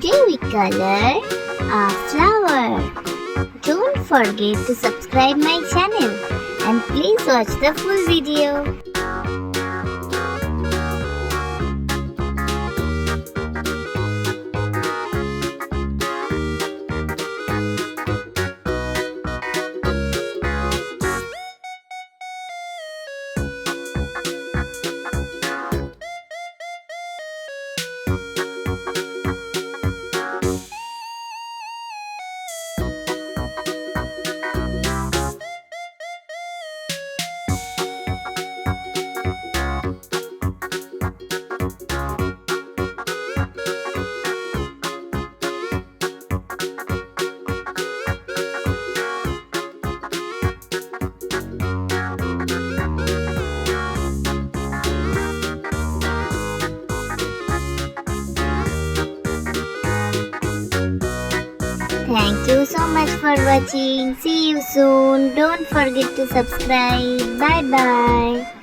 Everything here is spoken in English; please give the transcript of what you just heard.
Today we color a flower. Don't forget to subscribe my channel and please watch the full video. Thank you so much for watching. See you soon. Don't forget to subscribe. Bye bye.